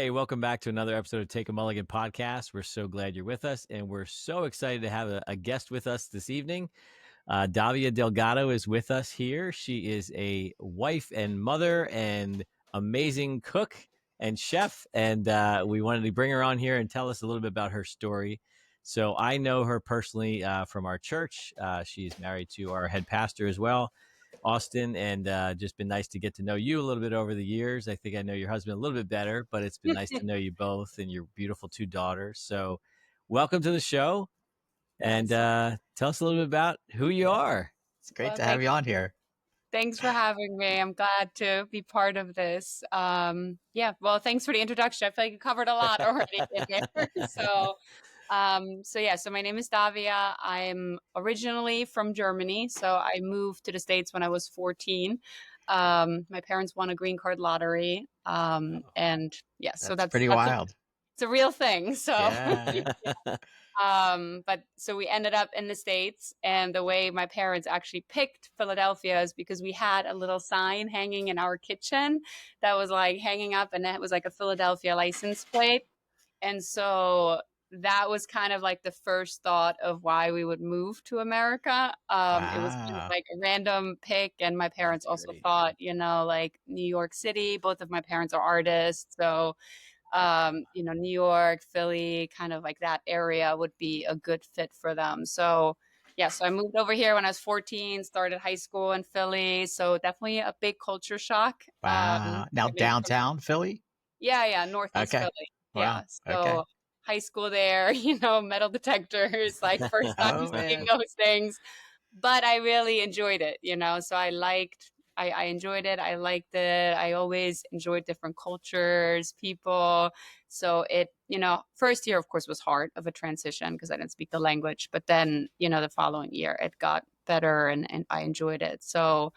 Hey, welcome back to another episode of Take a Mulligan podcast. We're so glad you're with us, and we're so excited to have a guest with us this evening. Davia Delgado is with us here. She is a wife and mother and amazing cook and chef, and we wanted to bring her on here and tell us a little bit about her story. So I know her personally from our church. She's married to our head pastor as well, Austin, and just been nice to get to know you a little bit over the years. I think I know your husband a little bit better, but it's been nice to know you both and your beautiful two daughters. So welcome to the show, and tell us a little bit about who you are. It's great to have you on here. Thanks for having me. I'm glad to be part of this. Well, thanks for the introduction. I feel like you covered a lot already in there. So my name is Davia. I'm originally from Germany. So I moved to the States when I was 14. My parents won a green card lottery. So that's pretty wild. It's a real thing. So Yeah. but so we ended up in the States, and the way my parents actually picked Philadelphia is because we had a little sign hanging in our kitchen that was like hanging up, and it was like a Philadelphia license plate. And so that was kind of like the first thought of why we would move to America. It was kind of like a random pick, and my parents also thought, like New York City. Both of my parents are artists, so New York, Philly, kind of like that area would be a good fit for them. So I moved over here when I was 14, started high school in Philly. So definitely a big culture shock. Wow. Now downtown Philly? Yeah, Northeast Philly. Wow. Yeah. So high school there, metal detectors, like first time seeing those things. But I really enjoyed it, so I enjoyed it. I liked it. I always enjoyed different cultures, people. So it, first year, of course, was hard of a transition because I didn't speak the language. But then, the following year it got better and I enjoyed it. So,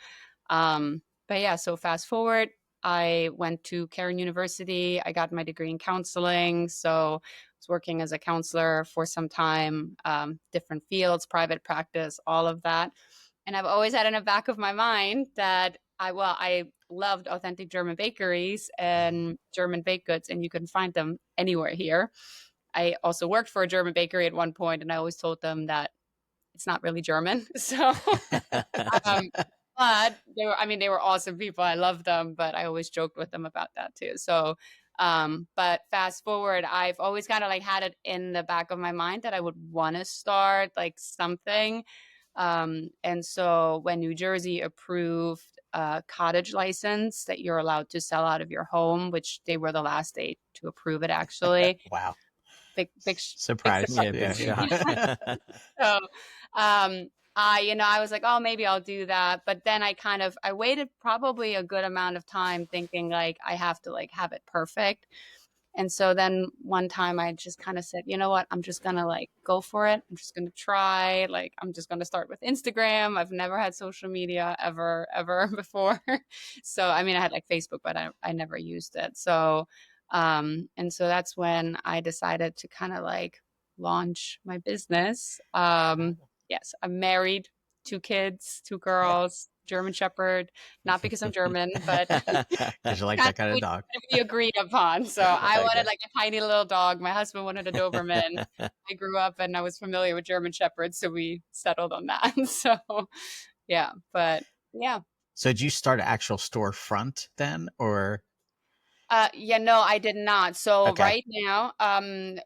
so fast forward, I went to Cairn University. I got my degree in counseling. So I was working as a counselor for some time, different fields, private practice, all of that. And I've always had in the back of my mind that I loved authentic German bakeries and German baked goods, and you can find them anywhere here. I also worked for a German bakery at one point, and I always told them that it's not really German. So, but they were awesome people. I loved them, but I always joked with them about that too. So, but fast forward, I've always kind of like had it in the back of my mind that I would want to start like something. And so when New Jersey approved a cottage license that you're allowed to sell out of your home, which they were the last state to approve it, actually. Wow. Big surprise. Big shock. So, I was like, oh, maybe I'll do that. But then I waited probably a good amount of time thinking like, I have to like have it perfect. And so then one time I just kind of said, you know what, I'm just going to like go for it. I'm just going to try, like, I'm just going to start with Instagram. I've never had social media ever before. So, I mean, I had like Facebook, but I never used it. So, and so that's when I decided to kind of like launch my business. Yes, I'm married, 2 kids, 2 girls, German Shepherd, not because I'm German, but because you like that kind of dog. We agreed upon. So I wanted like a tiny little dog. My husband wanted a Doberman. I grew up and I was familiar with German Shepherds, so we settled on that. So yeah. So did you start an actual storefront then, or? No, I did not. So right now,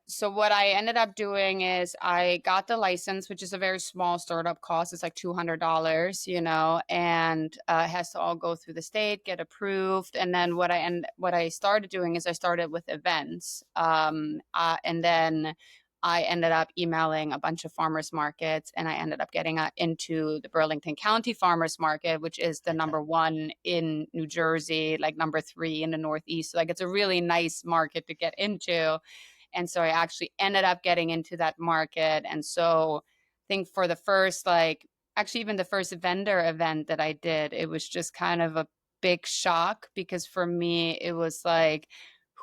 so what I ended up doing is I got the license, which is a very small startup cost. It's like $200, and it has to all go through the state, get approved. And then what I started doing is I started with events, and then I ended up emailing a bunch of farmers markets, and I ended up getting into the Burlington County Farmers Market, which is the number 1 in New Jersey, like number 3 in the Northeast. So like it's a really nice market to get into. And so I actually ended up getting into that market. And so I think for the first, even the first vendor event that I did, it was just kind of a big shock because for me, it was like,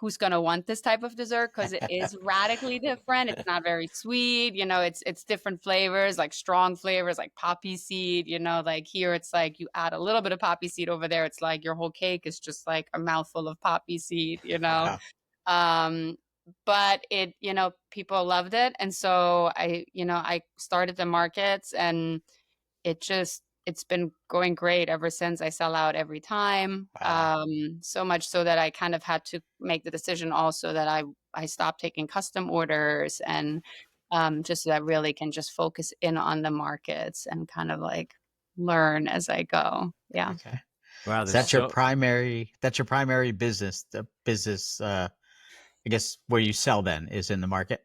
who's going to want this type of dessert? Because it is radically different. It's not very sweet. It's different flavors, like strong flavors, like poppy seed, like here it's like you add a little bit of poppy seed, over there it's like your whole cake is just like a mouthful of poppy seed, Wow. But it, people loved it. And so I started the markets, and it's been going great ever since. I sell out every time. Wow. So much so that I kind of had to make the decision also that I stopped taking custom orders, and just so that I really can just focus in on the markets and kind of like learn as I go. Yeah. Okay. Wow, So there's that's your primary business, the business, I guess where you sell then is in the market.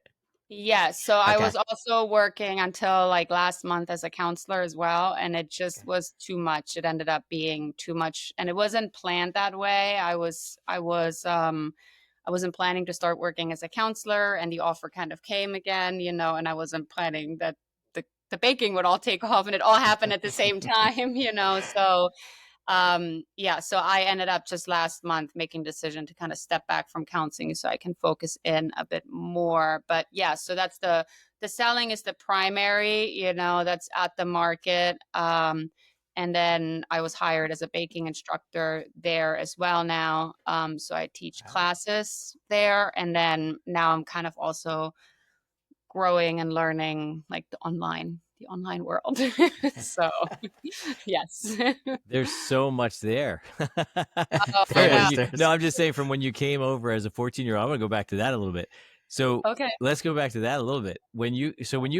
Yes. So I Okay. was also working until like last month as a counselor as well, and it just Okay. was too much. It ended up being too much, and it wasn't planned that way. I wasn't planning to start working as a counselor, and the offer kind of came again, and I wasn't planning that the baking would all take off, and it all happened at the same time, So yeah, so I ended up just last month making decision to kind of step back from counseling so I can focus in a bit more. But yeah, so that's the selling is the primary, that's at the market. And then I was hired as a baking instructor there as well now. So I teach Wow. classes there, and then now I'm kind of also growing and learning like the online world. So yes. There's so much there. Oh, There From when is. yeah. you There's. No, I'm just saying from when you came over as a 14-year-old. I want to go back to that a little bit. So Okay. let's go back to that a little bit. When you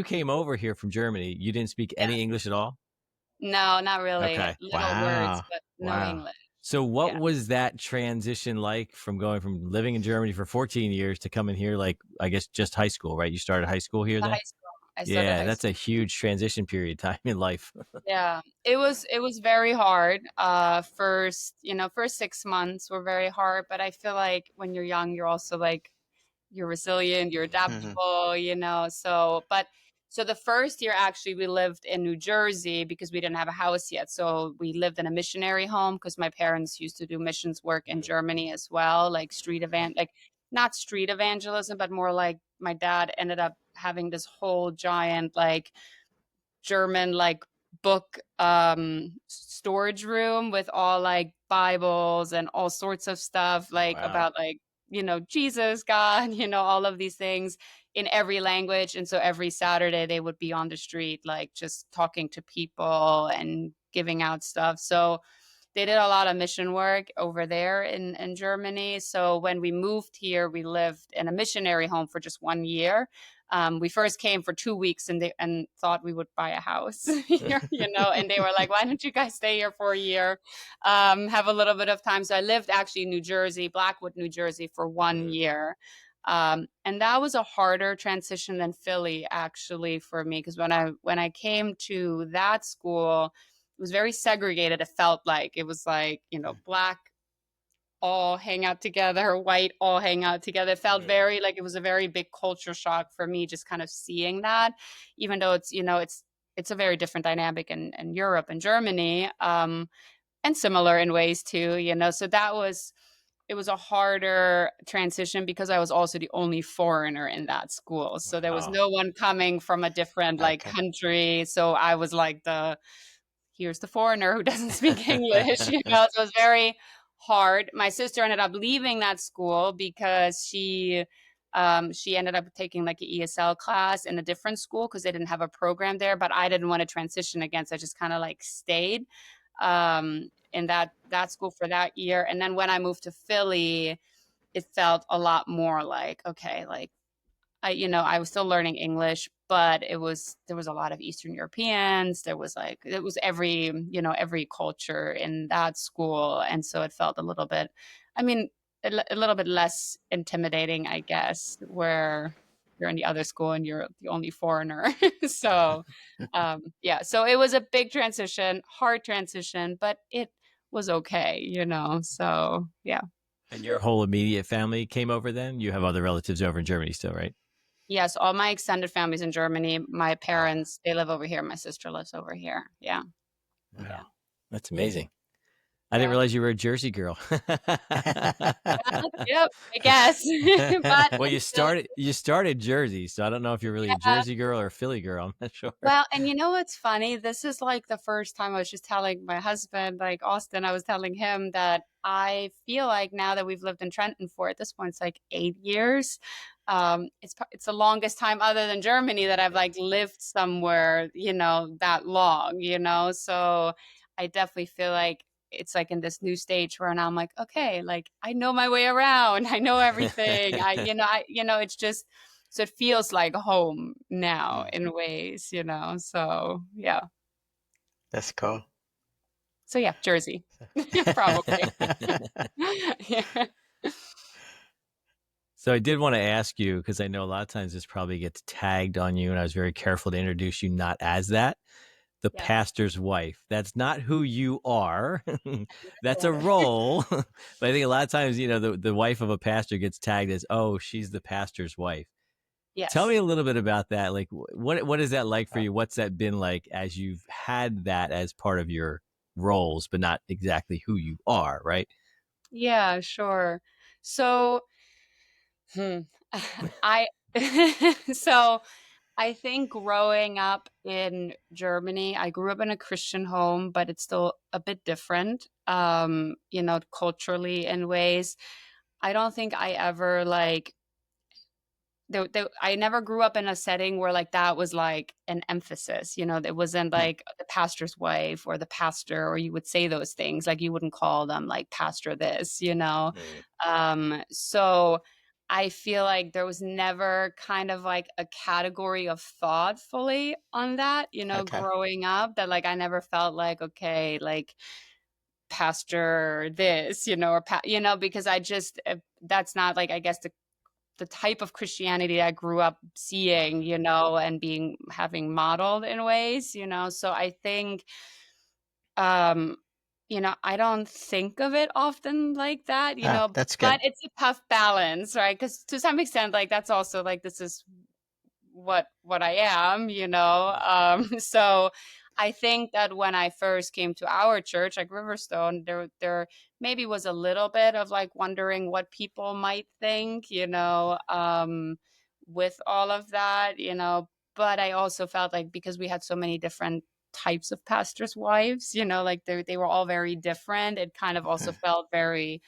came over here from Germany, you didn't speak Yeah. any English at all? No, not really. Okay. Little words, Wow. but no Wow. English. So what Yeah. was that transition like from going from living in Germany for 14 years to coming here, like, I guess just high school, right? You started high school here The then? high school. I started Yeah, high that's school. a huge transition period time in life. Yeah. It was very hard. First 6 months were very hard, but I feel like when you're young, you're also like you're resilient, you're Mhm. adaptable, so the first year actually we lived in New Jersey because we didn't have a house yet. So we lived in a missionary home because my parents used to do missions work in Germany as well, like not street evangelism, but more like my dad ended up having this whole giant like German like book storage room with all like Bibles and all sorts of stuff like Wow. about like Jesus, God, all of these things in every language. And so every Saturday they would be on the street like just talking to people and giving out stuff. So they did a lot of mission work over there in Germany. So when we moved here, we lived in a missionary home for just 1 year. We first came for 2 weeks and thought we would buy a house here, and they were like, why don't you guys stay here for a year? Have a little bit of time. So I lived actually in New Jersey, Blackwood, New Jersey for 1 year. And that was a harder transition than Philly actually for me. Because when I came to that school, it was very segregated. It felt like it was like, black all hang out together, white all hang out together. It felt very like it was a very big culture shock for me, just kind of seeing that, even though it's a very different dynamic in Europe and Germany, and similar in ways too, So it was a harder transition because I was also the only foreigner in that school. So there was Wow. no one coming from a different like Okay. country. So I was like here's the foreigner who doesn't speak English, So it was very hard. My sister ended up leaving that school because she ended up taking like an ESL class in a different school because they didn't have a program there. But I didn't want to transition again, so I just kind of like stayed in that school for that year. And then when I moved to Philly, it felt a lot more like okay, like I was still learning English, but there was a lot of Eastern Europeans. It was every culture in that school. And so it felt a little bit, I mean, a little bit less intimidating, I guess, where you're in the other school and you're the only foreigner. So, yeah, so it was a big transition, hard transition, but it was okay, So, yeah. And your whole immediate family came over then? You have other relatives over in Germany still, right? Yes, all my extended family's in Germany. My Wow. parents, they live over here. My sister lives over here. Yeah. Wow. Yeah. That's amazing. I didn't Yeah. realize you were a Jersey girl. Yep, I guess. But Well, I'm still you started Jersey, so I don't know if you're really a yeah. Jersey girl or a Philly girl. I'm not sure. Well, and you know what's funny? This is like the first time I was just telling my husband, like Austin, I was telling him that I feel like now that we've lived in Trenton for at this point, it's like 8 years. It's the longest time other than Germany that I've like lived somewhere, that long, So I definitely feel like it's like in this new stage where now I'm like, okay, like I know my way around. I know everything. It's just so it feels like home now Mm, in ways, So yeah. that's cool. So yeah, Jersey. Probably. Yeah. So I did want to ask you, because I know a lot of times this probably gets tagged on you, and I was very careful to introduce you not as that. The Yeah. pastor's wife. That's not who you are. That's a role. But I think a lot of times, the wife of a pastor gets tagged as, oh, she's the pastor's wife. Tell me Yes. a little bit about that. Like, what is that like for you? What's that been like as you've had that as part of your roles, but not exactly who you are, right? Yeah, sure. So, hmm, I so I think growing up in Germany, I grew up in a Christian home, but it's still a bit different, culturally in ways. I don't think I ever like I never grew up in a setting where like that was like an emphasis, it wasn't mm, like the pastor's wife or the pastor, or you would say those things, like you wouldn't call them like pastor this. Mm. So I feel like there was never kind of like a category of thought fully on that, okay. growing up that like I never felt like, okay, like pastor this, because I just, that's not like, I guess the type of Christianity I grew up seeing, and having modeled in ways, So I think, um, I don't think of it often like that, Ah, that's but good. it's a tough balance, right? Because to some extent, like that's also like this is what I am, So I think that when I first came to our church, like Riverstone, there maybe was a little bit of like wondering what people might think, with all of that, But I also felt like because we had so many different types of pastors' wives, like they were all very different. It kind of also Okay. felt very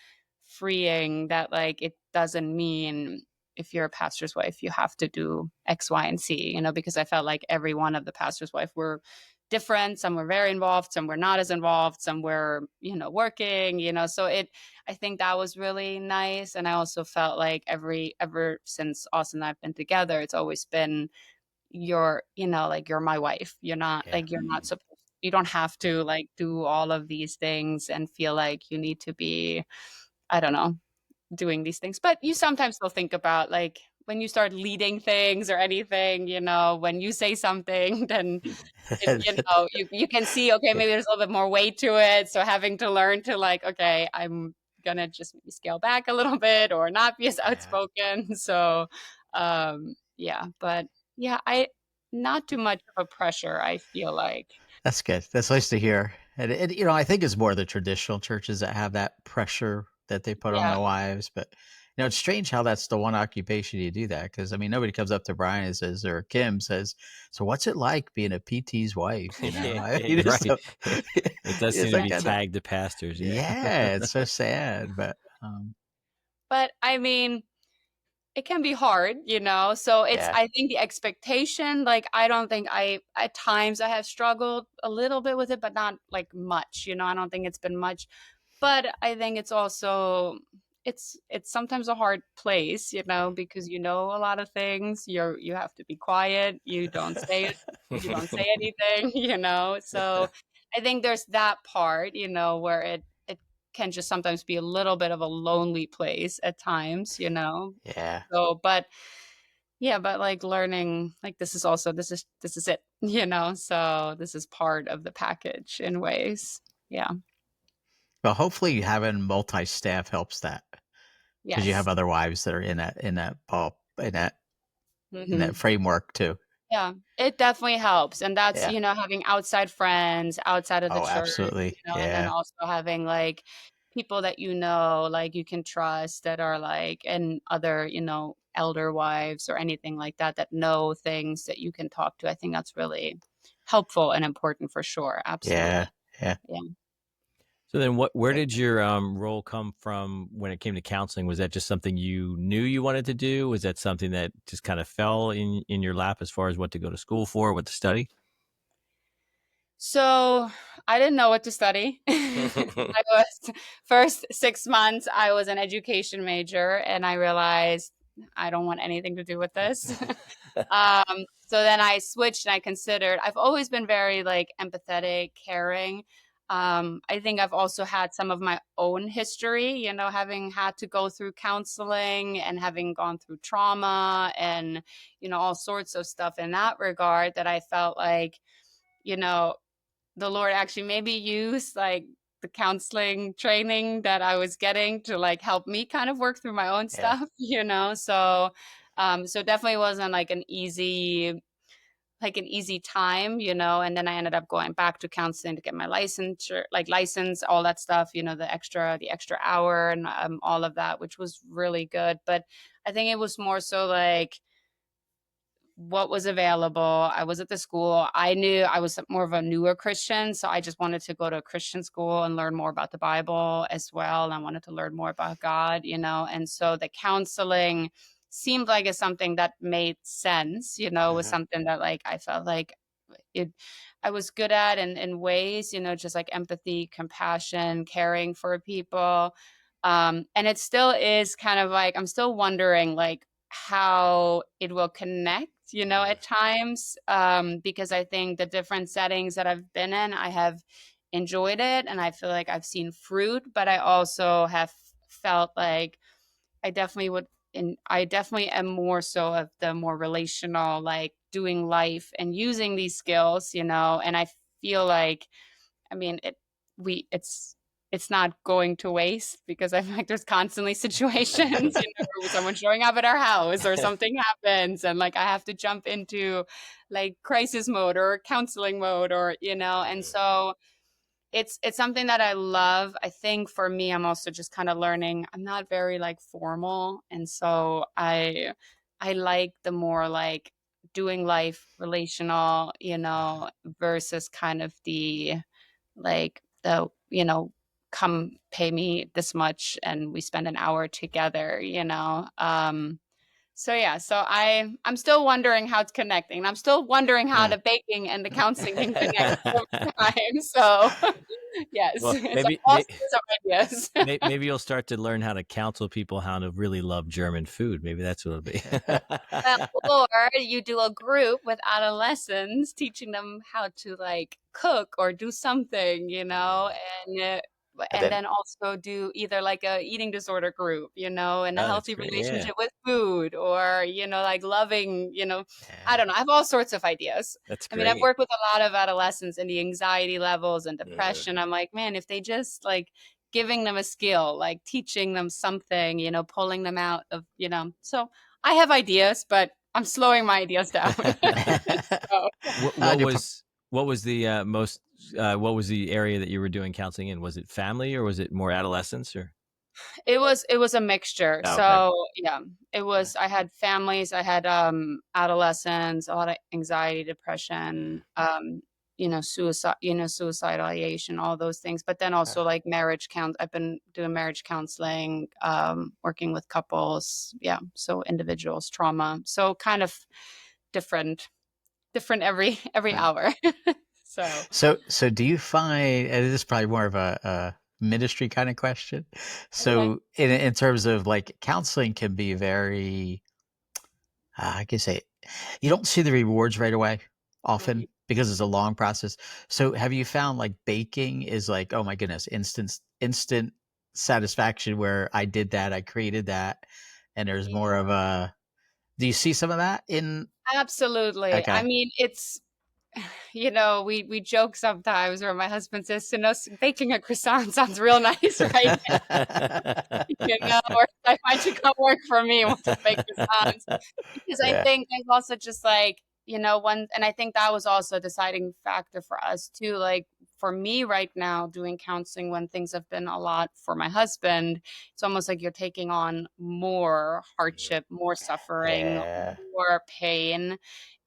freeing that like it doesn't mean if you're a pastor's wife, you have to do X, Y, and Z, because I felt like every one of the pastor's wife were different. Some were very involved, some were not as involved, some were, working, So I think that was really nice. And I also felt like ever since Austin and I've been together, it's always been like you're my wife. You're not Yeah. like, you're not Mm, supposed, you don't have to like do all of these things and feel like you need to be, I don't know, doing these things. But you sometimes still think about like when you start leading things or anything, when you say something, then you can see, okay, maybe there's a little bit more weight to it. So having to learn to like, okay, I'm gonna just maybe scale back a little bit or not be as yeah. outspoken. So yeah, but yeah, I not too much of a pressure, I feel like. That's good. That's nice to hear. And I think it's more the traditional churches that have that pressure that they put on Yeah. their wives. But it's strange how that's the one occupation you do that. Because I mean, nobody comes up to Brian and says, or Kim says, "So what's it like being a PT's wife?" Yeah, I mean, you're right. It does seem it's to like be Yeah. tagged to pastors. Yeah. yeah, it's so sad. But But I mean, it can be hard, So it's, yeah, I think the expectation, like I don't think at times I have struggled a little bit with it, but not like much, I don't think it's been much. But I think it's also it's sometimes a hard place, because a lot of things. You have to be quiet. You don't say anything, So I think there's that part, where it can just sometimes be a little bit of a lonely place at times. yeah. So, but yeah, but like learning, like this is it, So this is part of the package in ways. Yeah. Well, hopefully, having multi-staff helps that because you have Yes. other wives that are in that ball in that Hmm. framework too. Yeah, it definitely helps. And that's, Yeah. having outside friends outside of the Oh, church, absolutely. and then Yeah. also having like people that like you can trust that are like, and other, elder wives or anything like that that know things that you can talk to. I think that's really helpful and important for sure. Yeah. Absolutely. Yeah. Yeah. So then where did your role come from when it came to counseling? Was that just something you knew you wanted to do? Was that something that just kind of fell in your lap as far as what to go to school for, what to study? So I didn't know what to study. I was first 6 months, I was an education major, and I realized I don't want anything to do with this. So then I switched and I considered, I've always been very like empathetic, caring. I think I've also had some of my own history, having had to go through counseling and having gone through trauma and, all sorts of stuff in that regard, that I felt like, you know, the Lord actually maybe used like the counseling training that I was getting to like help me kind of work through my own Yeah. stuff, So, so definitely wasn't like an easy time, and then I ended up going back to counseling to get my licensure, like license, all that stuff, the extra hour and all of that, which was really good. But I think it was more so like what was available. I was at the school. I knew I was more of a newer Christian, so I just wanted to go to a Christian school and learn more about the Bible as well. And I wanted to learn more about God, And so the counseling seemed like it's something that made sense, was something that like I felt like it I was good at in ways, just like empathy, compassion, caring for people. And it still is kind of like I'm still wondering like how it will connect, at times. Because I think the different settings that I've been in, I have enjoyed it and I feel like I've seen fruit, but I also have felt like I definitely would, and I definitely am more so of the more relational, like doing life and using these skills, and I feel like, I mean, it's not going to waste because I feel like there's constantly situations, where someone showing up at our house or something happens and like I have to jump into like crisis mode or counseling mode or, and so it's something that I love. I think for me, I'm also just kind of learning. I'm not very like formal, and so I like the more like doing life relational, versus kind of the like the come pay me this much and we spend an hour together, so yeah, so I'm still wondering how it's connecting. And I'm still wondering how Yeah. the baking and the counseling can connect over time. So yes, Well, so all sorts of ideas. maybe you'll start to learn how to counsel people how to really love German food. Maybe that's what it'll be. Well, or you do a group with adolescents, teaching them how to like cook or do something, and And and then then also do either like a eating disorder group, and a Oh, that's healthy great. Yeah, relationship with food, or like loving, I yeah. don't know. I have all sorts of ideas. that's I mean, I've great. worked with a lot of adolescents and the anxiety levels and Mhm. depression. I'm like, man, if they just like giving them a skill, like teaching them something, pulling them out of, so I have ideas, but I'm slowing my ideas down. So What, Uh, what you're pro- was what was the most what was the area that you were doing counseling in? Was it family or was it more adolescence or? it was a mixture. Oh, okay. So yeah, I had families, I had adolescents, a lot of anxiety, depression, suicidal ideation, all those things. But then also like I've been doing marriage counseling, working with couples, yeah, so individuals, trauma. So kind of different every Right. hour. So So do you find, and this is probably more of a ministry kind of question. okay. So in terms of like counseling can be very, I can say, you don't see the rewards right away often Right. because it's a long process. So have you found like baking is like, oh my goodness, instant satisfaction where I did that, I created that, and there's more of a, do you see some of that in, Absolutely. I okay. mean, it's we joke sometimes where my husband says, baking a croissant sounds real nice right or why don't you come work for me and we'll just bake croissants. Because I Yeah. think there's also just like, you know, and I think that was also a deciding factor for us too. Like for me right now, doing counseling when things have been a lot for my husband, it's almost like you're taking on more hardship, more suffering, Yeah. more pain.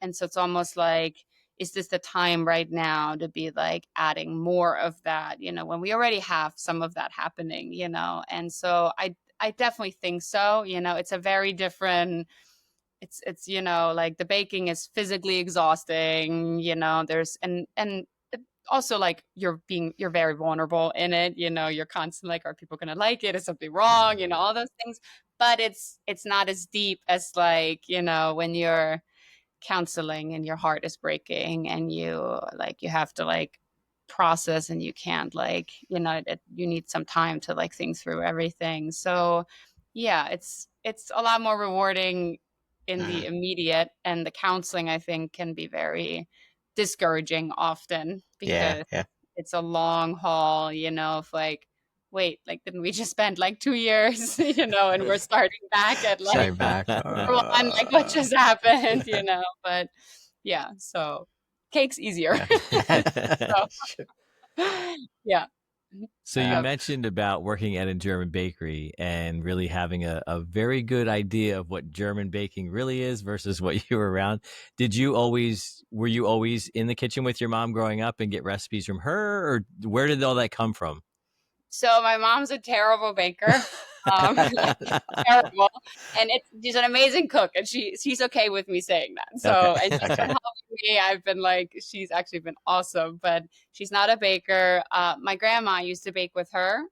And so it's almost like, is this the time right now to be like adding more of that, you know, when we already have some of that happening, you know? And so I definitely think so. You know, it's a very different, it's, you know, like the baking is physically exhausting, you know, there's, and also like you're very vulnerable in it, you know, you're constantly like, are people going to like it? Is something wrong? You know, all those things. But it's not as deep as like, you know, when you're counseling and your heart is breaking and you have to like process and you can't like, you know, you need some time to like think through everything. So yeah, it's a lot more rewarding in the immediate, and the counseling I think can be very discouraging often Yeah. because Yeah. it's a long haul, you know, of like, wait, like didn't we just spend like 2 years, you know, and we're starting back at like Starting back. one, like what just happened, you know? But yeah, so cake's easier. So yeah. So you Um, mentioned about working at a German bakery and really having a very good idea of what German baking really is versus what you were around. Were you always in the kitchen with your mom growing up and get recipes from her, or where did all that come from? so my mom's a terrible baker. Like, terrible. And she's an amazing cook, and she's okay with me saying that. Okay. So, and she's been Okay. helping me. I've been like, she's actually been awesome, but she's not a baker. My grandma used to bake with her.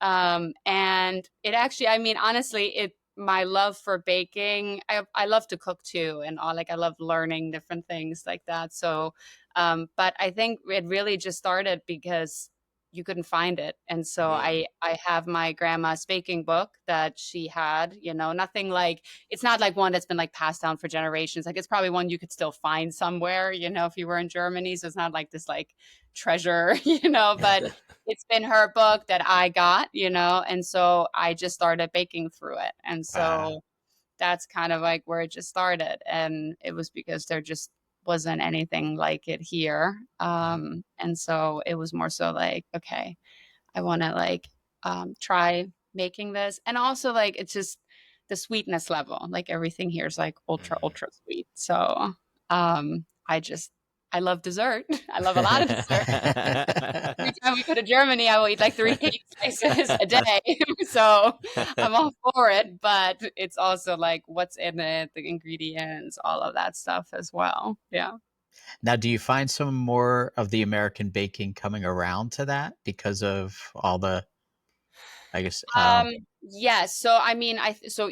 And it actually, I mean, honestly, my love for baking, I love to cook too, and all, like I love learning different things like that. So, but I think it really just started because you couldn't find it. And so I have my grandma's baking book that she had, you know, nothing like, it's not like one that's been like passed down for generations. Like it's probably one you could still find somewhere, you know, if you were in Germany. So it's not like this like treasure, you know, but it's been her book that I got, you know, and so I just started baking through it. And Wow. so that's kind of like where it just started. And it was because there just wasn't anything like it here. And so it was more so like, okay, I want to like try making this. And also like it's just the sweetness level. Like everything here is like ultra, ultra sweet. So I love dessert. I love a lot of dessert. Every time we go to Germany, I will eat like 3 cake slices a day. So I'm all for it, but it's also like what's in it, the ingredients, all of that stuff as well. Yeah. Now, do you find some more of the American baking coming around to that because of all the, I guess, Um, yes. So I mean, so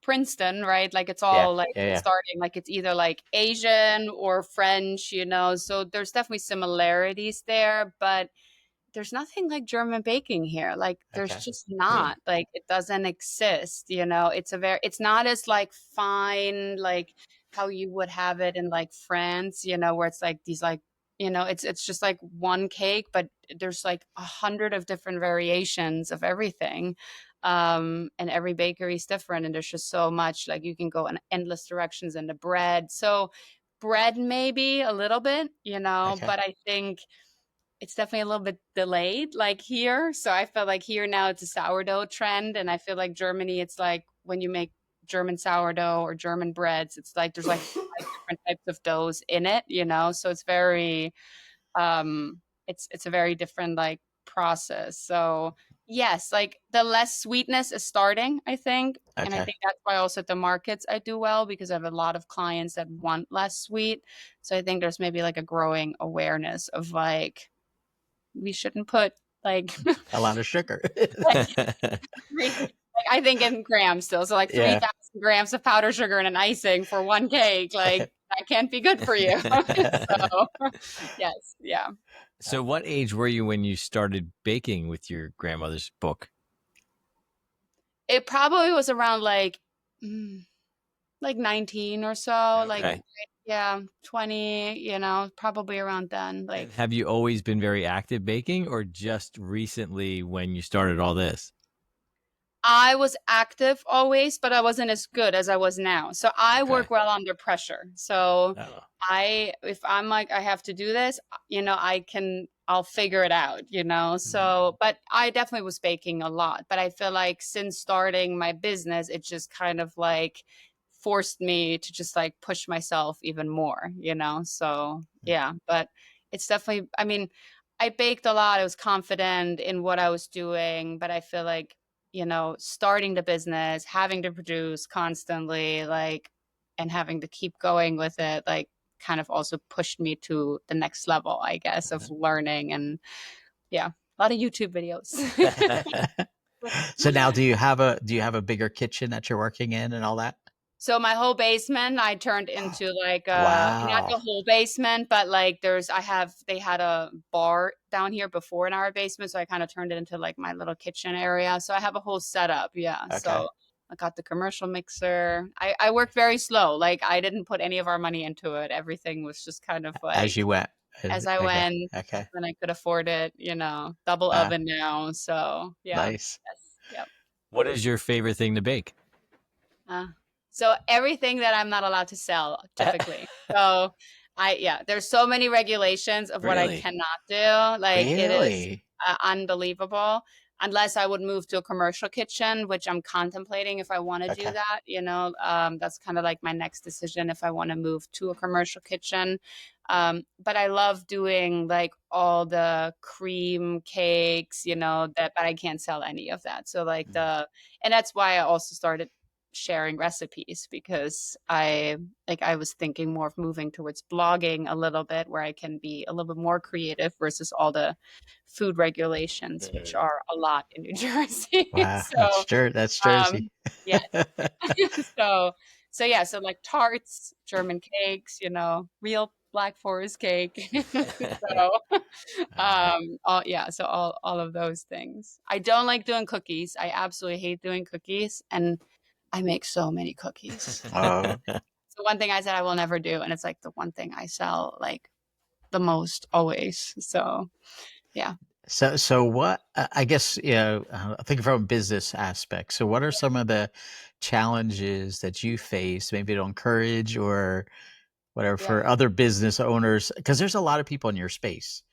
Princeton, right? Like it's yeah, all like yeah, yeah. starting like it's either like Asian or French, you know. So there's definitely similarities there, but there's nothing like German baking here. Like there's Okay. just not. Like it doesn't exist, you know. It's not as like fine like how you would have it in like France, you know, where it's like these like, you know, it's just like one cake, but there's like 100 of different variations of everything. And every bakery is different, and there's just so much, like you can go in endless directions into bread. So bread maybe a little bit, you know, Okay. but I think it's definitely a little bit delayed like here. So I feel like here now it's a sourdough trend. And I feel like Germany, it's like when you make German sourdough or German breads, it's like there's like 5 different types of doughs in it, you know? So it's very, it's a very different like process. So yes, like the less sweetness is starting, I think. And I Okay. think that's why also at the markets I do well because I have a lot of clients that want less sweet. So I think there's maybe like a growing awareness of like, we shouldn't put like A lot of sugar. like like I think in grams still. So like Yeah. 3,000 grams of powdered sugar and an icing for one cake, like that can't be good for you. So yes, yeah. So what age were you when you started baking with your grandmother's book? It probably was around like 19 or so, like Okay. yeah, 20, you know, probably around then. And Like have you always been very active baking, or just recently when you started all this? I was active always, but I wasn't as good as I was now. So I Okay. work well under pressure. So Oh. if I'm like, I have to do this, I'll figure it out, So, but I definitely was baking a lot. But I feel like since starting my business, it just kind of like forced me to just like push myself even more, So, yeah, but it's definitely, I mean, I baked a lot. I was confident in what I was doing, but I feel like, starting the business, having to produce constantly, like, and having to keep going with it, like, kind of also pushed me to the next level, I guess, of learning. And yeah, a lot of YouTube videos. So now do you have a bigger kitchen that you're working in and all that? So my whole basement I turned into like not Wow. the whole basement, but like they had a bar down here before in our basement, so I kind of turned it into like my little kitchen area. So I have a whole setup, yeah. Okay. So I got the commercial mixer. I worked very slow. Like I didn't put any of our money into it. Everything was just kind of As like you went. as I Okay. went Okay. when I could afford it, double Wow. oven now. So yeah. Nice. Yes. Yep. What is your favorite thing to bake? Uh, so everything that I'm not allowed to sell typically. So there's so many regulations of what I Really? cannot do. Like it is Really? unbelievable. Unless I would move to a commercial kitchen, which I'm contemplating if I want to do Okay. that, that's kind of like my next decision if I want to move to a commercial kitchen. But I love doing like all the cream cakes, but I can't sell any of that. So like Mm. and that's why I also started sharing recipes because I was thinking more of moving towards blogging a little bit where I can be a little bit more creative versus all the food regulations, which Mhm. are a lot in New Jersey. Wow. So, That's Jersey. yes. So, so like tarts, German cakes, real Black Forest cake. So, Uh, so all of those things. I don't like doing cookies. I absolutely hate doing cookies, and I make so many cookies. oh. So one thing I said I will never do, and it's like the one thing I sell like the most always. So yeah, So what, I guess, I think from a business aspect. So what are some of the challenges that you face, maybe to encourage or whatever yeah, for other business owners? Because there's a lot of people in your space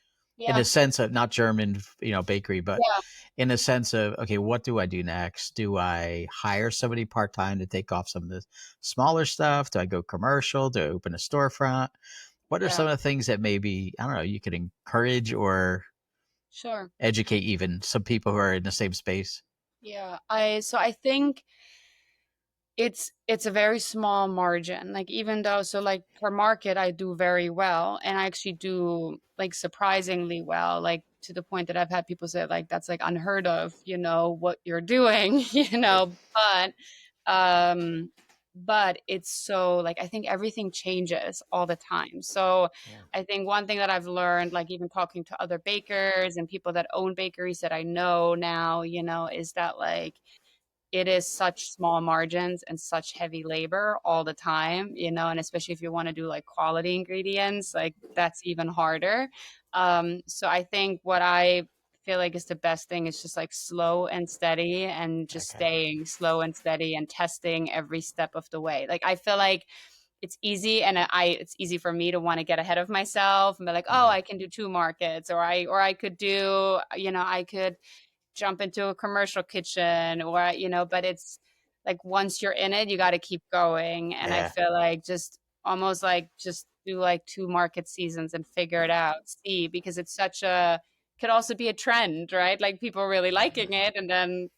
in a yeah, sense of not German, bakery, but yeah, in a sense of, okay, what do I do next? Do I hire somebody part-time to take off some of the smaller stuff? Do I go commercial? Do I open a storefront? What are some yeah. of the things that maybe, I don't know, you could encourage or Sure. educate even some people who are in the same space? Yeah. I think it's a very small margin. Like even though like per market I do very well and I actually do like surprisingly well, like to the point that I've had people say like that's like unheard of, what you're doing, um but it's so like I think everything changes all the time. So Yeah. I think one thing that I've learned, like even talking to other bakers and people that own bakeries that I know now, is that like it is such small margins and such heavy labor all the time, and especially if you want to do like quality ingredients, like that's even harder. So I think what I feel like is the best thing is just like slow and steady and just Okay. staying slow and steady and testing every step of the way. Like I feel like it's easy and it's easy for me to want to get ahead of myself and be like, oh, Hmm. I can do two markets or I could do, I could jump into a commercial kitchen or but it's like once you're in it you got to keep going, and I Yeah. feel like just almost like just do like two market seasons and figure it out, see, because it's such a could also be a trend, right? Like people really liking it, and then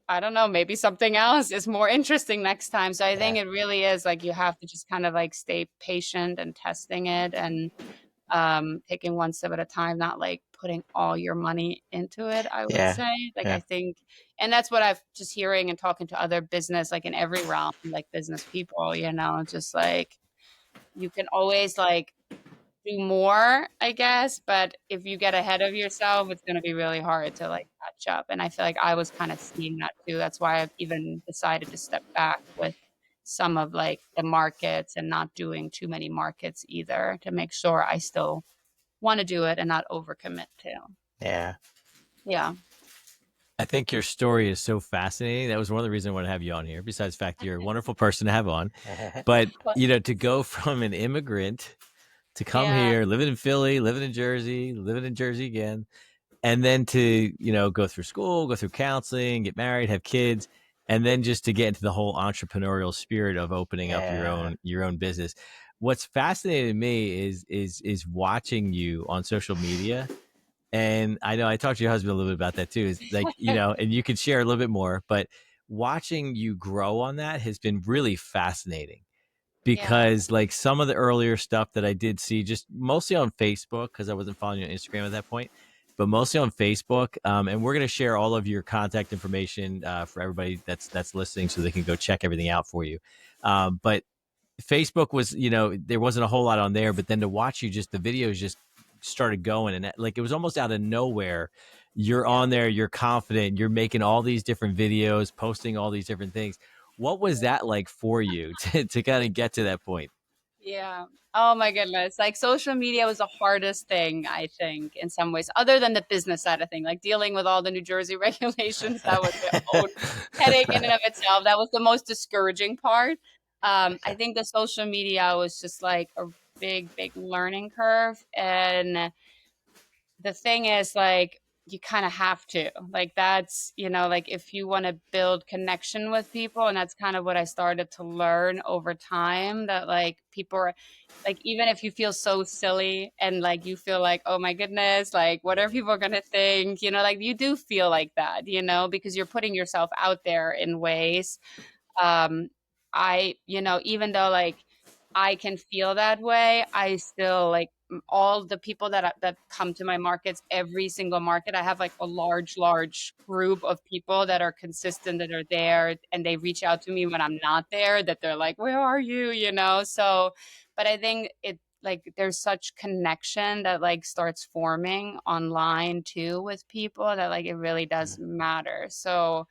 I don't know, maybe something else is more interesting next time. So I think Yeah. it really is like you have to just kind of like stay patient and testing it and taking one step at a time, not like putting all your money into it, I would Yeah. say. Like, I Yeah. think, and that's what I've just hearing and talking to other business, like in every realm, like business people, just like you can always like do more, I guess, but if you get ahead of yourself, it's going to be really hard to like catch up. And I feel like I was kind of seeing that too. That's why I've even decided to step back with some of like the markets and not doing too many markets either to make sure I still want to do it and not overcommit to. Yeah. Yeah. I think your story is so fascinating. That was one of the reasons I want to have you on here, besides the fact you're a wonderful person to have on. But, But to go from an immigrant to come yeah, here, living in Philly, living in Jersey, living in Jersey again, and then to, go through school, go through counseling, get married, have kids, and then just to get into the whole entrepreneurial spirit of opening up Yeah. your own business. What's fascinating to me is watching you on social media. And I know I talked to your husband a little bit about that too. Is like, and you could share a little bit more, but watching you grow on that has been really fascinating yeah, because like some of the earlier stuff that I did see just mostly on Facebook, because I wasn't following you on Instagram at that point, but mostly on Facebook. And we're going to share all of your contact information for everybody that's listening so they can go check everything out for you. But Facebook was, there wasn't a whole lot on there, but then to watch you, just the videos just started going, and like it was almost out of nowhere. You're yeah. on there, you're confident, you're making all these different videos, posting all these different things. What was that like for you to kind of get to that point? Yeah. Oh my goodness. Like social media was the hardest thing, I think, in some ways, other than the business side of thing, like dealing with all the New Jersey regulations. That was their own headache in and of itself. That was the most discouraging part. I think the social media was just like a big, big learning curve. And the thing is, like, you kind of have to, like, that's, like, if you want to build connection with people, and that's kind of what I started to learn over time, that like people are like, even if you feel so silly and like you feel like, oh my goodness, like what are people gonna think, like you do feel like that, because you're putting yourself out there in ways. um even though like I can feel that way, I still like all the people that come to my markets, every single market, I have like a large group of people that are consistent, that are there, and they reach out to me when I'm not there, that they're like, where are you, so. But I think it, like, there's such connection that like starts forming online too with people, that like it really does matter. So,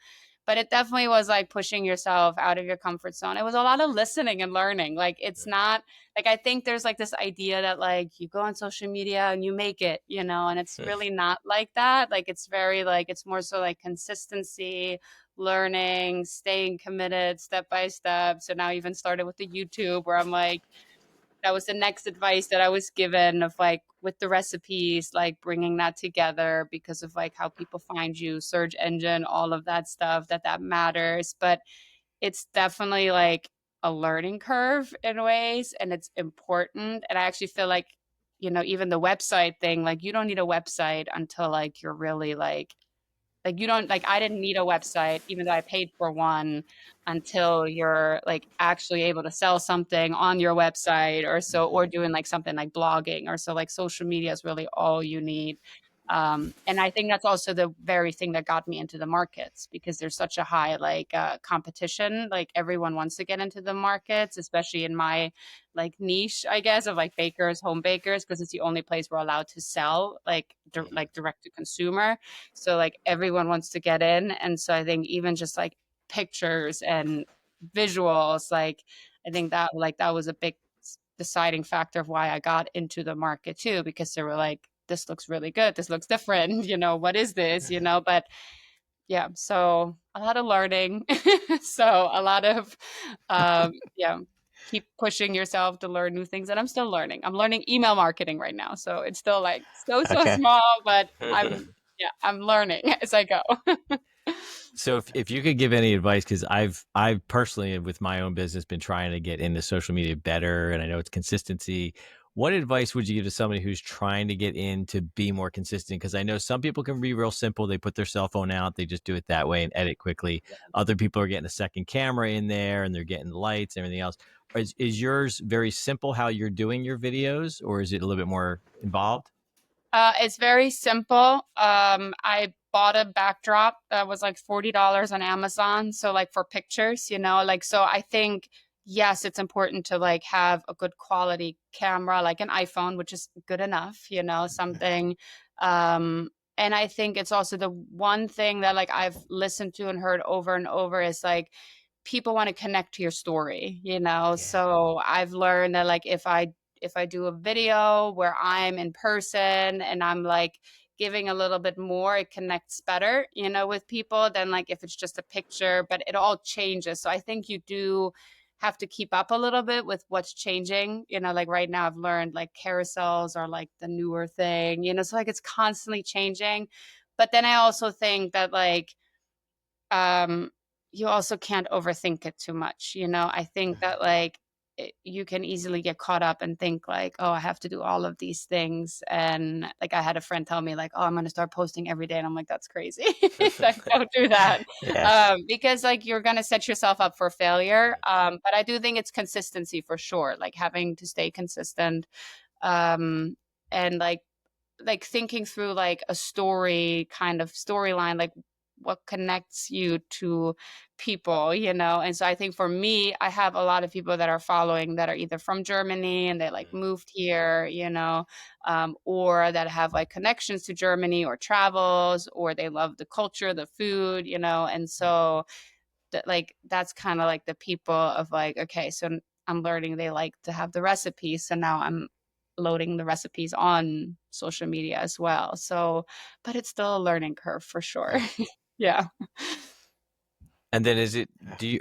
but it definitely was like pushing yourself out of your comfort zone. It was a lot of listening and learning. Like, it's not like, I think there's like this idea that like you go on social media and you make it, and it's really not like that. Like, it's very like, it's more so like consistency, learning, staying committed step by step. So now I even started with the YouTube, where I'm like, that was the next advice that I was given, of like with the recipes, like bringing that together because of like how people find you, search engine, all of that stuff, that matters. But it's definitely like a learning curve in ways, and it's important. And I actually feel like, even the website thing, like you don't need a website until like you're really like you don't, like, I didn't need a website even though I paid for one, until you're like actually able to sell something on your website, or so, or doing like something like blogging or so. Like social media is really all you need. And I think that's also the very thing that got me into the markets, because there's such a high like competition. Like, everyone wants to get into the markets, especially in my like niche, I guess, of like bakers, home bakers, because it's the only place we're allowed to sell like like direct to consumer. So like everyone wants to get in. And so I think even just like pictures and visuals, like I think that was a big deciding factor of why I got into the market too, because they were like, this looks really good, this looks different, what is this, but yeah, so a lot of learning. So a lot of yeah, keep pushing yourself to learn new things. And I'm still learning. I'm learning email marketing right now. So it's still like so Okay. small, but I'm learning as I go. So if you could give any advice, because I've personally with my own business been trying to get into social media better, and I know it's consistency. What advice would you give to somebody who's trying to get in to be more consistent? Because I know some people can be real simple. They put their cell phone out, they just do it that way and edit quickly. Other people are getting a second camera in there and they're getting lights and everything else. Is yours very simple how you're doing your videos, or is it a little bit more involved? It's very simple. I bought a backdrop that was like $40 on Amazon. So like for pictures, like, so I think, yes, it's important to like have a good quality camera, like an iPhone, which is good enough, something. And I think it's also the one thing that like I've listened to and heard over and over is like, people want to connect to your story, Yeah. so I've learned that like if I do a video where I'm in person and I'm like giving a little bit more, it connects better, with people than like if it's just a picture, but it all changes. So I think you do have to keep up a little bit with what's changing. Like right now I've learned like carousels are like the newer thing, so like it's constantly changing. But then I also think that like um you also can't overthink it too much. I think that like you can easily get caught up and think like, oh, I have to do all of these things. And like I had a friend tell me like, oh, I'm going to start posting every day, and I'm like, that's crazy. Like, don't do that. Yeah. Because like you're going to set yourself up for failure. But I do think it's consistency for sure, like having to stay consistent. And like thinking through like a story kind of storyline, like what connects you to people, and so I think for me, I have a lot of people that are following that are either from Germany and they like moved here, or that have like connections to Germany or travels, or they love the culture, the food, and so that like that's kind of like the people of like, okay, so I'm learning they like to have the recipes, so now I'm loading the recipes on social media as well. So, but it's still a learning curve for sure. Yeah. And then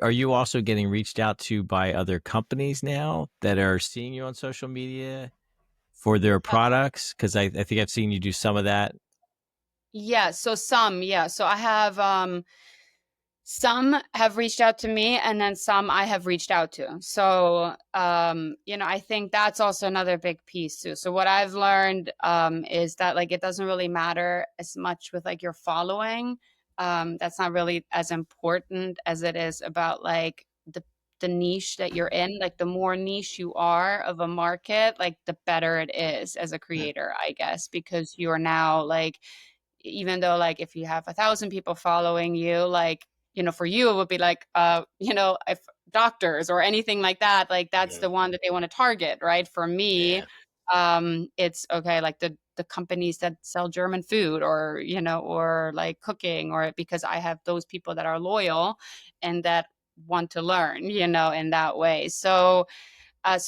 are you also getting reached out to by other companies now that are seeing you on social media for their products? Because I think I've seen you do some of that. Yeah. So yeah. So I have some have reached out to me, and then some I have reached out to. So, I think that's also another big piece too. So what I've learned is that like it doesn't really matter as much with like your following. That's not really as important as it is about like the niche that you're in. Like the more niche you are of a market, like the better it is as a creator, I guess, because you're now like, even though like if you have 1,000 people following you, like, for you it would be like if doctors or anything like that, like that's the one that they want to target, right? For me, it's okay, like the companies that sell German food, or or like cooking, or because I have those people that are loyal and that want to learn, in that way. So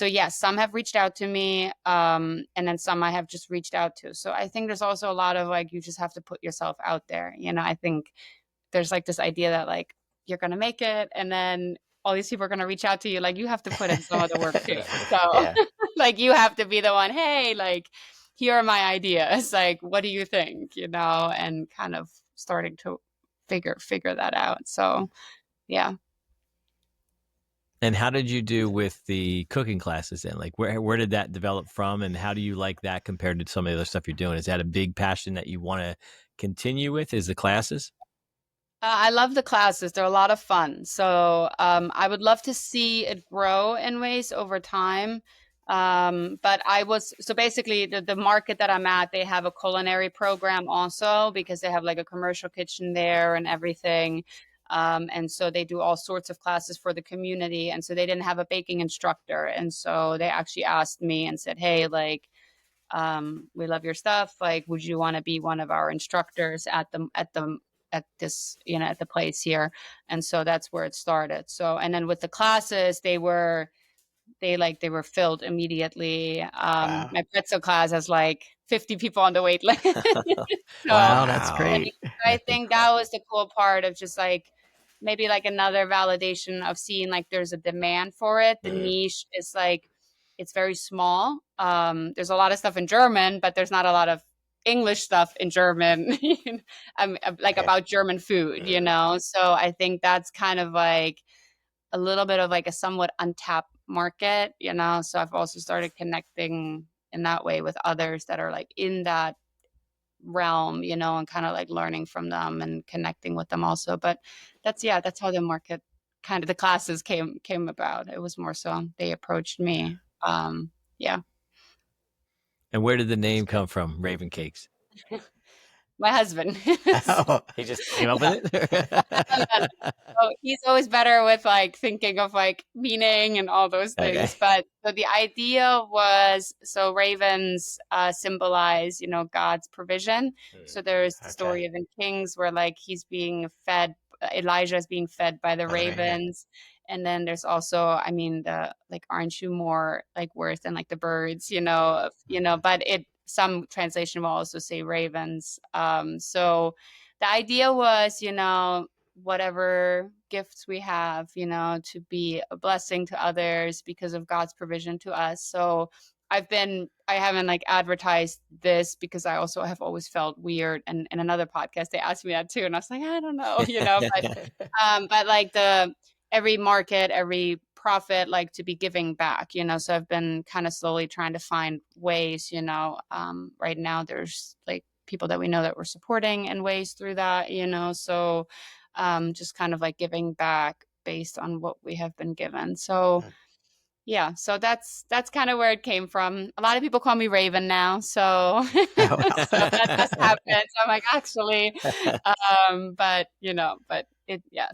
yes, some have reached out to me, and then some I have just reached out to. So I think there's also a lot of like, you just have to put yourself out there. I think there's like this idea that like you're gonna make it, and then all these people are gonna reach out to you. Like you have to put in some of the work too. So Yeah. like you have to be the one. Hey, like here are my ideas. Like what do you think? And kind of starting to figure that out. So yeah. And how did you do with the cooking classes then? Like where did that develop from, and how do you like that compared to some of the other stuff you're doing? Is that a big passion that you want to continue with, is the classes? I love the classes. They're a lot of fun. So I would love to see it grow in ways over time. But so basically the market that I'm at, they have a culinary program also, because they have like a commercial kitchen there and everything. And so they do all sorts of classes for the community. And so they didn't have a baking instructor. And so they actually asked me and said, hey, like, we love your stuff. Like, would you want to be one of our instructors at this, at the place here? And so that's where it started. So, and then with the classes, they were filled immediately. Wow. My pretzel class has like 50 people on the wait list. So, Wow, that's and great. I think that was the cool part of just like maybe like another validation of seeing like there's a demand for it. The niche is like, it's very small. There's a lot of stuff in German, but there's not a lot of English stuff in German, like Yeah. about German food, So I think that's kind of like a little bit of like a somewhat untapped market, So I've also started connecting in that way with others that are like in that realm, and kind of like learning from them and connecting with them also. But that's how the market kind of the classes came about. It was more so they approached me. Yeah. And where did the That's name good. come from, Raven Cakes? My husband. Oh, He just came up Yeah. with it? So he's always better with like thinking of like meaning and all those Okay. things. But so the idea was, so ravens symbolize, God's provision. So there's the okay. story of in Kings where like he's being fed, Elijah is being fed by the By the raven. ravens. And then there's also, the like, aren't you more like worth than like the birds, but some translation will also say ravens. So the idea was, whatever gifts we have, to be a blessing to others because of God's provision to us. So I haven't like advertised this because I also have always felt weird. And in another podcast, they asked me that too. And I was like, I don't know, but like every market, every profit, like to be giving back, so I've been kind of slowly trying to find ways, right now there's like people that we know that we're supporting in ways through that, so just kind of like giving back based on what we have been given. So yeah, so that's kind of where it came from. A lot of people call me Raven now, so so that does happen. So I'm like, actually, but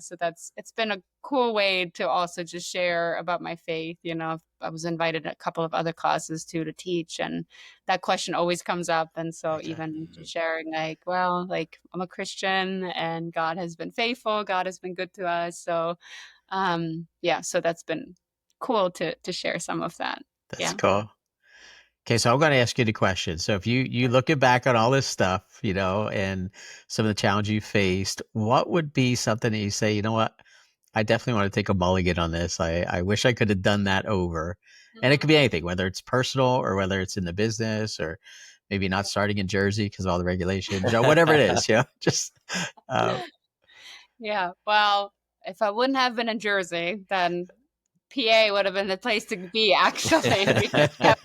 so it's been a cool way to also just share about my faith. I was invited a couple of other classes too to teach, and that question always comes up. And so even just sharing like, well, like I'm a Christian and God has been faithful, God has been good to us. So so that's been cool to share some of that. That's cool. Okay, so I'm going to ask you the question. So if you looking back on all this stuff, and some of the challenges you faced, what would be something that you say, you know what, I definitely want to take a mulligan on this. I wish I could have done that over. And it could be anything, whether it's personal or whether it's in the business or maybe not starting in Jersey because of all the regulations, whatever it is, just. Yeah, well, if I wouldn't have been in Jersey, then PA would have been the place to be, actually, because you have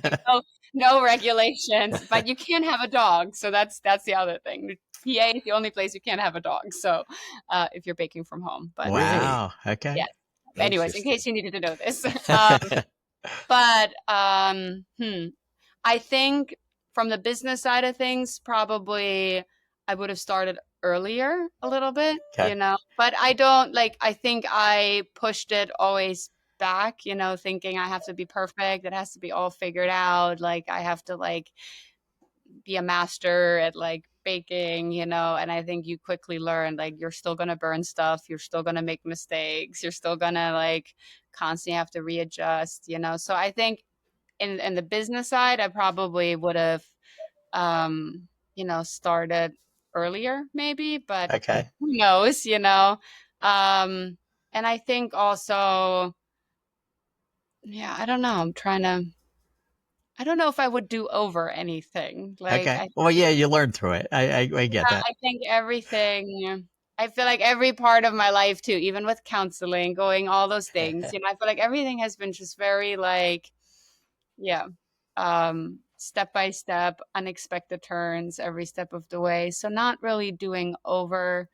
no regulations, but you can't have a dog. So that's the other thing. PA is the only place you can't have a dog. So if you're baking from home, but wow, okay, yeah. Anyways, in case you needed to know this, but I think from the business side of things, probably I would have started earlier a little bit, but I think I pushed it always back, thinking I have to be perfect. It has to be all figured out. Like I have to like be a master at like baking, and I think you quickly learn like you're still going to burn stuff. You're still going to make mistakes. You're still going to like constantly have to readjust, so I think in the business side, I probably would have, started earlier maybe, but who knows, and I think also, yeah, I don't know. I don't know if I would do over anything. Like, well, yeah, you learn through it. I get that. I think everything, I feel like every part of my life too, even with counseling, going all those things, I feel like everything has been just very like, yeah, step by step, unexpected turns every step of the way. So not really doing over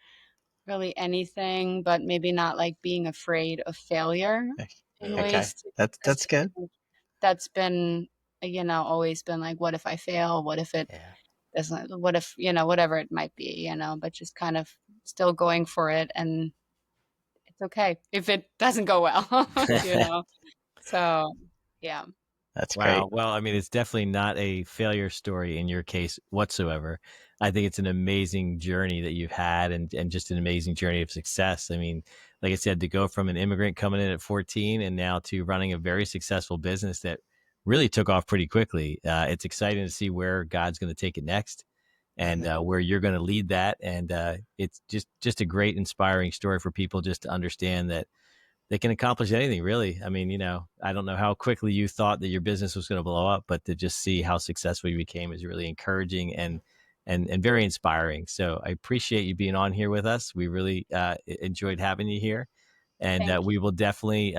really anything, but maybe not like being afraid of failure in ways. That's good. That's been, always been like, what if I fail? What if it doesn't, what if, whatever it might be, but just kind of still going for it. And it's okay if it doesn't go well, So, yeah. That's wow. great. Well, I mean, it's definitely not a failure story in your case whatsoever. I think it's an amazing journey that you've had and just an amazing journey of success. I mean, like I said, to go from an immigrant coming in at 14 and now to running a very successful business that really took off pretty quickly. It's exciting to see where God's going to take it next and where you're going to lead that. And it's just a great, inspiring story for people just to understand that they can accomplish anything, really. I mean, I don't know how quickly you thought that your business was going to blow up, but to just see how successful you became is really encouraging and very inspiring. So I appreciate you being on here with us. We really enjoyed having you here, and we will definitely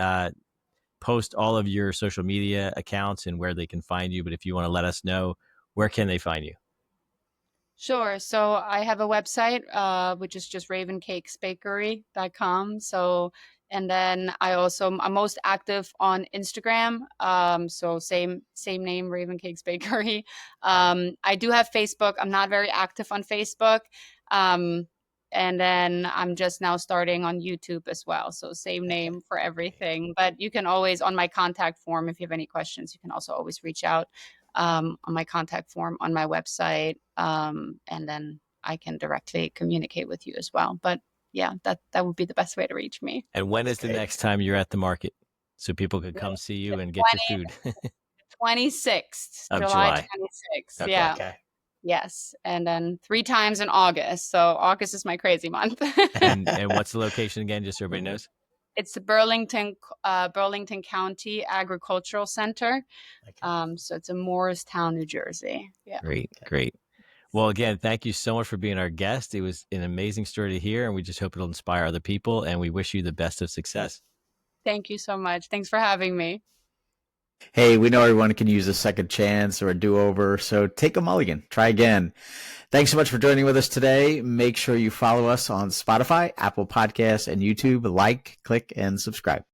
post all of your social media accounts and where they can find you. But if you want to let us know, where can they find you? Sure. So I have a website, which is just ravencakesbakery.com. So, and then I'm most active on Instagram. So same name, Raven Cakes Bakery. I do have Facebook. I'm not very active on Facebook. And then I'm just now starting on YouTube as well. So same name for everything. But you can always, on my contact form, if you have any questions, you can also always reach out on my contact form on my website. And then I can directly communicate with you as well. But yeah, that would be the best way to reach me. And when is the next time you're at the market so people could come see you and get your food? 26th, Of July July. 26th. Okay. Yeah. Okay. Yes. And then 3 times in August. So August is my crazy month. And what's the location again, just so everybody knows? It's the Burlington County Agricultural Center. Okay. So it's in Morristown, New Jersey. Yeah. Great, great. Well, again, thank you so much for being our guest. It was an amazing story to hear, and we just hope it'll inspire other people, and we wish you the best of success. Thank you so much. Thanks for having me. Hey, we know everyone can use a second chance or a do-over, so take a mulligan. Try again. Thanks so much for joining with us today. Make sure you follow us on Spotify, Apple Podcasts, and YouTube. Like, click, and subscribe.